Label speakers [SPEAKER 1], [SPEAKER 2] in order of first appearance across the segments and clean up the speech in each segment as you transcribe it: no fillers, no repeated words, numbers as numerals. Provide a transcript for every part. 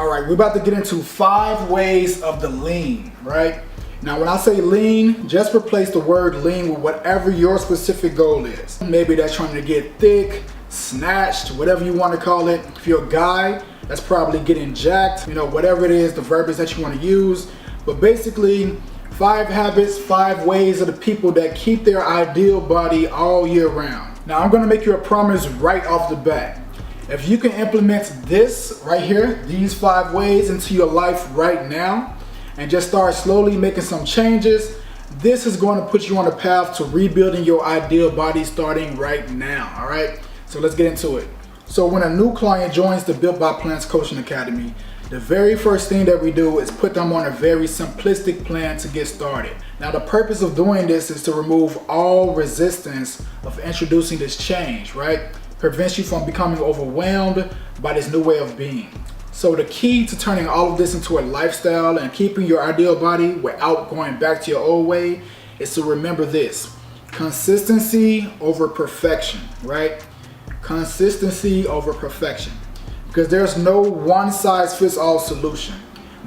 [SPEAKER 1] All right, we're about to get into 5 ways of the lean, right? Now, when I say lean, just replace the word lean with whatever your specific goal is. Maybe that's trying to get thick, snatched, whatever you want to call it. If you're a guy, that's probably getting jacked, whatever it is, the verbiage that you want to use. But basically, 5 habits, 5 ways of the people that keep their ideal body all year round. Now, I'm going to make you a promise right off the bat. If you can implement this right here, these 5 ways into your life right now, and just start slowly making some changes, this is going to put you on a path to rebuilding your ideal body starting right now, all right? So let's get into it. So when a new client joins the Built by Plans Coaching Academy, the very first thing that we do is put them on a very simplistic plan to get started. Now, the purpose of doing this is to remove all resistance of introducing this change, right? Prevents you from becoming overwhelmed by this new way of being. So the key to turning all of this into a lifestyle and keeping your ideal body without going back to your old way is to remember this: consistency over perfection, right? Consistency over perfection. Because there's no one size fits all solution.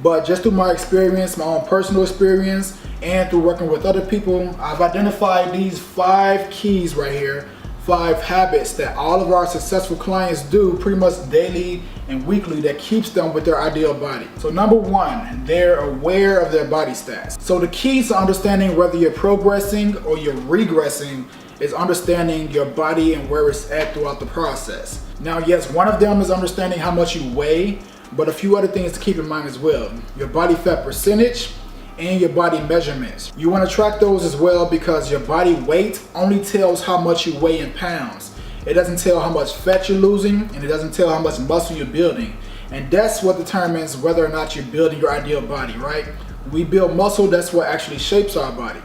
[SPEAKER 1] But just through my experience, my own personal experience, and through working with other people, I've identified these 5 keys right here, 5 habits that all of our successful clients do pretty much daily and weekly that keeps them with their ideal body. So number 1, they're aware of their body stats. So the key to understanding whether you're progressing or you're regressing is understanding your body and where it's at throughout the process. Now, yes, one of them is understanding how much you weigh, but a few other things to keep in mind as well: your body fat percentage and your body measurements. You want to track those as well, because your body weight only tells how much you weigh in pounds. It doesn't tell how much fat you're losing, and it doesn't tell how much muscle you're building. And that's what determines whether or not you're building your ideal body, right? We build muscle, that's what actually shapes our body.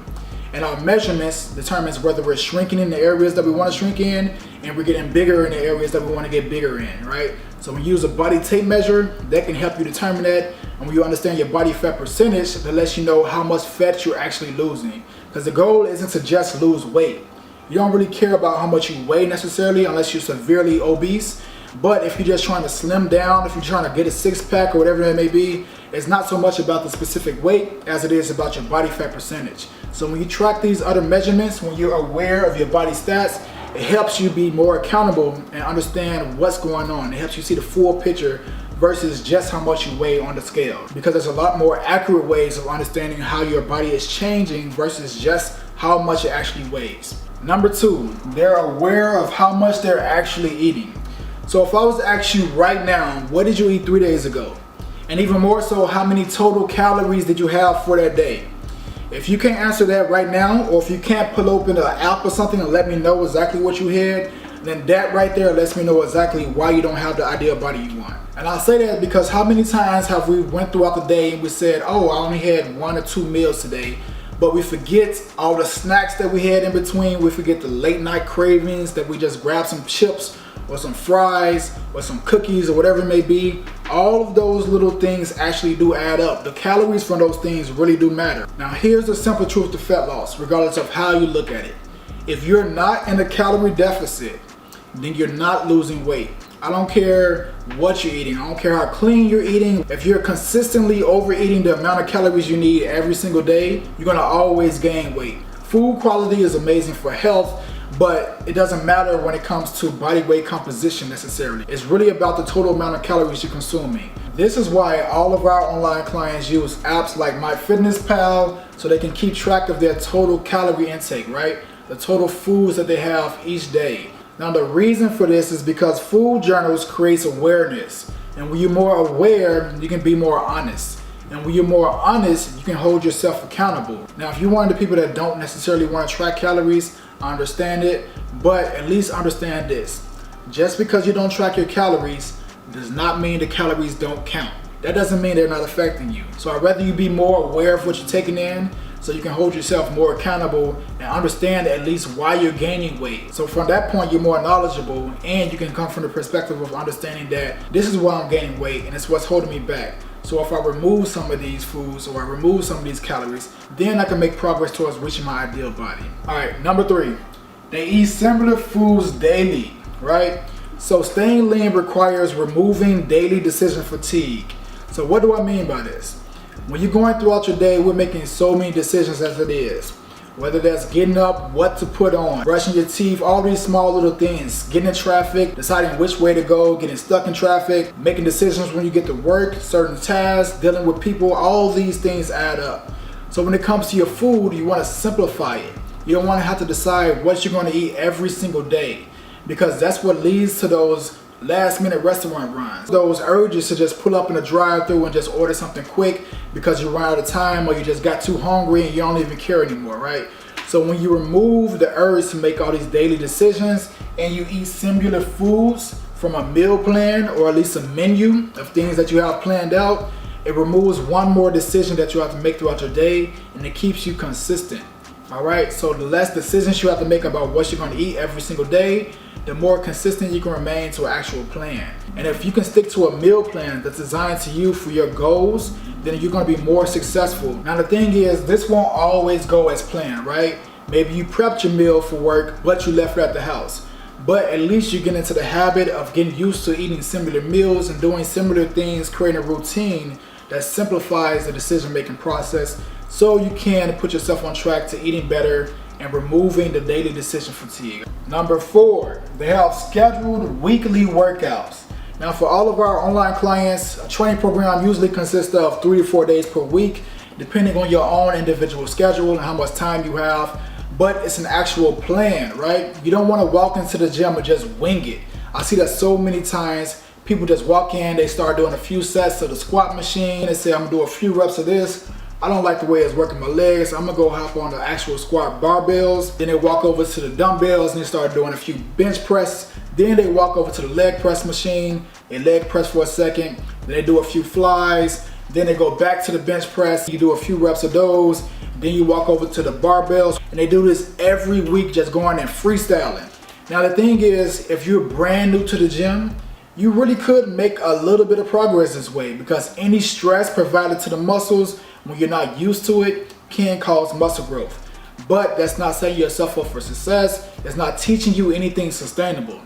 [SPEAKER 1] And our measurements determines whether we're shrinking in the areas that we want to shrink in, and we're getting bigger in the areas that we want to get bigger in, right? So when you use a body tape measure, that can help you determine that. And when you understand your body fat percentage, that lets you know how much fat you're actually losing. Because the goal isn't to just lose weight. You don't really care about how much you weigh necessarily unless you're severely obese. But if you're just trying to slim down, if you're trying to get a 6-pack or whatever it may be, it's not so much about the specific weight as it is about your body fat percentage. So when you track these other measurements, when you're aware of your body stats, it helps you be more accountable and understand what's going on. It helps you see the full picture versus just how much you weigh on the scale. Because there's a lot more accurate ways of understanding how your body is changing versus just how much it actually weighs. Number 2, they're aware of how much they're actually eating. So if I was to ask you right now, what did you eat 3 days ago? And even more so, how many total calories did you have for that day? If you can't answer that right now, or if you can't pull open an app or something and let me know exactly what you had, then that right there lets me know exactly why you don't have the ideal body you want. And I say that because how many times have we went throughout the day and we said, oh, I only had 1 or 2 meals today, but we forget all the snacks that we had in between. We forget the late night cravings that we just grab some chips or some fries or some cookies or whatever it may be. All of those little things actually do add up. The calories from those things really do matter. Now, here's the simple truth to fat loss, regardless of how you look at it. If you're not in a calorie deficit, then you're not losing weight. I don't care what you're eating. I don't care how clean you're eating. If you're consistently overeating the amount of calories you need every single day, you're gonna always gain weight. Food quality is amazing for health, but it doesn't matter when it comes to body weight composition necessarily. It's really about the total amount of calories you're consuming. This is why all of our online clients use apps like MyFitnessPal so they can keep track of their total calorie intake, right? The total foods that they have each day. Now, the reason for this is because food journals creates awareness. And when you're more aware, you can be more honest. And when you're more honest, you can hold yourself accountable. Now, if you're one of the people that don't necessarily want to track calories, I understand it, but at least understand this. Just because you don't track your calories does not mean the calories don't count. That doesn't mean they're not affecting you. So I'd rather you be more aware of what you're taking in so you can hold yourself more accountable and understand at least why you're gaining weight. So from that point, you're more knowledgeable and you can come from the perspective of understanding that this is why I'm gaining weight and it's what's holding me back. So if I remove some of these foods or I remove some of these calories, then I can make progress towards reaching my ideal body. All right, number 3, they eat similar foods daily, right? So staying lean requires removing daily decision fatigue. So what do I mean by this? When you're going throughout your day, we're making so many decisions as it is. Whether that's getting up, what to put on, brushing your teeth, all these small little things, getting in traffic, deciding which way to go, getting stuck in traffic, making decisions when you get to work, certain tasks, dealing with people, all these things add up. So when it comes to your food, you want to simplify it. You don't want to have to decide what you're going to eat every single day, because that's what leads to those last minute restaurant runs. Those urges to just pull up in a drive-thru and just order something quick because you run out of time or you just got too hungry and you don't even care anymore, right? So when you remove the urge to make all these daily decisions and you eat similar foods from a meal plan or at least a menu of things that you have planned out, it removes one more decision that you have to make throughout your day, and it keeps you consistent. All right, so the less decisions you have to make about what you're going to eat every single day, the more consistent you can remain to an actual plan. And if you can stick to a meal plan that's designed to you for your goals, then you're going to be more successful. Now the thing is, this won't always go as planned, right? Maybe you prepped your meal for work, but you left it at the house. But at least you get into the habit of getting used to eating similar meals and doing similar things, creating a routine that simplifies the decision-making process, so you can put yourself on track to eating better and removing the daily decision fatigue. Number 4, they have scheduled weekly workouts. Now for all of our online clients, a training program usually consists of 3 to 4 days per week, depending on your own individual schedule and how much time you have, but it's an actual plan, right? You don't want to walk into the gym and just wing it. I see that so many times. People just walk in, they start doing a few sets of the squat machine, they say I'm gonna do a few reps of this. I don't like the way it's working my legs, I'm gonna go hop on the actual squat barbells. Then they walk over to the dumbbells and they start doing a few bench press. Then they walk over to the leg press machine, they leg press for a second, then they do a few flies, then they go back to the bench press, you do a few reps of those, then you walk over to the barbells, and they do this every week, just going and freestyling. Now the thing is, if you're brand new to the gym, you really could make a little bit of progress this way, because any stress provided to the muscles when you're not used to it can cause muscle growth. But that's not setting yourself up for success. It's not teaching you anything sustainable.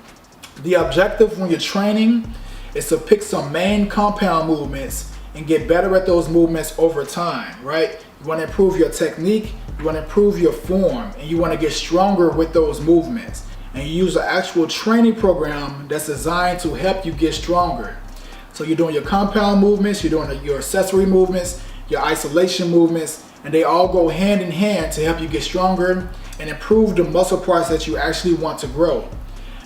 [SPEAKER 1] The objective when you're training is to pick some main compound movements and get better at those movements over time, right? You want to improve your technique, you want to improve your form, and you want to get stronger with those movements. And you use an actual training program that's designed to help you get stronger. So you're doing your compound movements, you're doing your accessory movements, your isolation movements, and they all go hand in hand to help you get stronger and improve the muscle parts that you actually want to grow.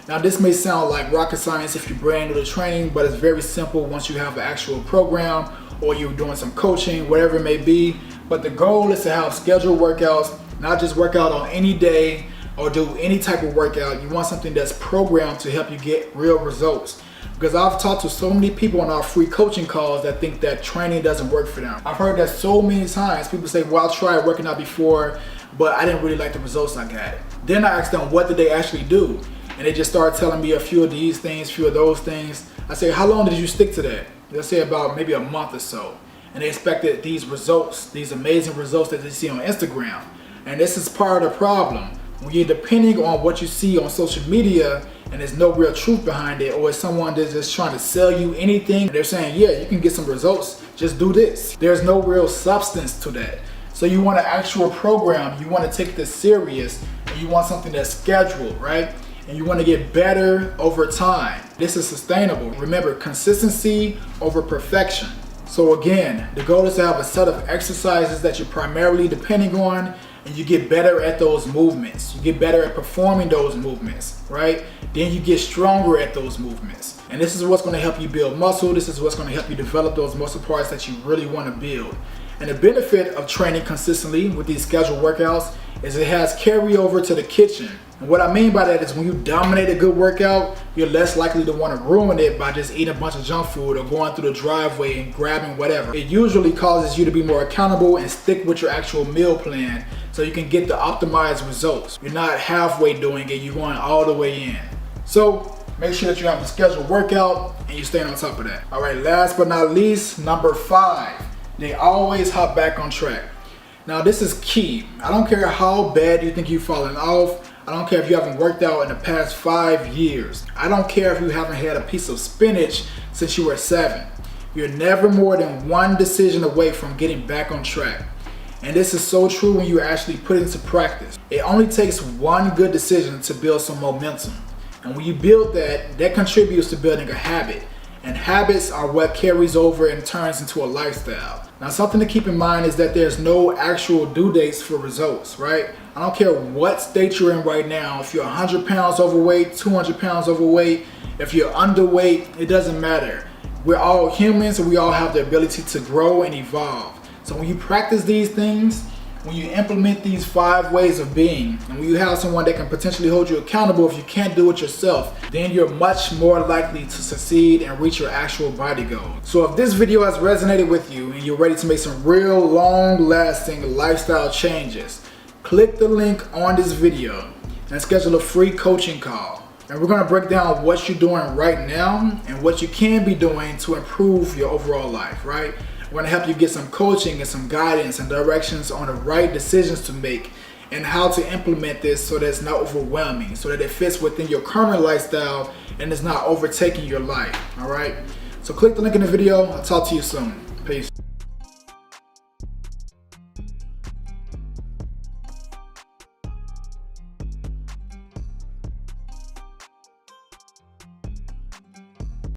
[SPEAKER 1] Now this may sound like rocket science if you're brand new to training, but it's very simple once you have an actual program or you're doing some coaching, whatever it may be. But the goal is to have scheduled workouts, not just work out on any day or do any type of workout. You want something that's programmed to help you get real results. Because I've talked to so many people on our free coaching calls that think that training doesn't work for them. I've heard that so many times. People say, well, I tried working out before, but I didn't really like the results I got. Then I asked them, what did they actually do? And they just started telling me a few of these things, a few of those things. I say, how long did you stick to that? They'll say about maybe a month or so. And they expected these results, these amazing results that they see on Instagram. And this is part of the problem. When you're depending on what you see on social media and there's no real truth behind it, or it's someone that's just trying to sell you anything, they're saying, yeah, you can get some results, just do this. There's no real substance to that. So you want an actual program, you want to take this serious, and you want something that's scheduled, right? And you want to get better over time. This is sustainable. Remember, consistency over perfection. So again, the goal is to have a set of exercises that you're primarily depending on, and you get better at those movements. You get better at performing those movements, right? Then you get stronger at those movements. And this is what's going to help you build muscle. This is what's going to help you develop those muscle parts that you really want to build. And the benefit of training consistently with these scheduled workouts is it has carryover to the kitchen. And what I mean by that is when you dominate a good workout, you're less likely to want to ruin it by just eating a bunch of junk food or going through the driveway and grabbing whatever. It usually causes you to be more accountable and stick with your actual meal plan so you can get the optimized results. You're not halfway doing it, you're going all the way in. So make sure that you have a scheduled workout and you're staying on top of that. All right, last but not least, number 5, they always hop back on track. Now this is key. I don't care how bad you think you've fallen off. I don't care if you haven't worked out in the past 5 years. I don't care if you haven't had a piece of spinach since you were 7. You're never more than one decision away from getting back on track. And this is so true when you actually put it into practice. It only takes one good decision to build some momentum. And when you build that, that contributes to building a habit. And habits are what carries over and turns into a lifestyle. Now, something to keep in mind is that there's no actual due dates for results, right? I don't care what state you're in right now. If you're 100 pounds overweight, 200 pounds overweight, if you're underweight, it doesn't matter. We're all humans and we all have the ability to grow and evolve. So when you practice these things, when you implement these 5 ways of being, and when you have someone that can potentially hold you accountable if you can't do it yourself, then you're much more likely to succeed and reach your actual body goal. So if this video has resonated with you and you're ready to make some real long-lasting lifestyle changes, click the link on this video and schedule a free coaching call. And we're going to break down what you're doing right now and what you can be doing to improve your overall life, right? We're going to help you get some coaching and some guidance and directions on the right decisions to make and how to implement this so that it's not overwhelming, so that it fits within your current lifestyle and it's not overtaking your life, all right? So click the link in the video. I'll talk to you soon. Peace.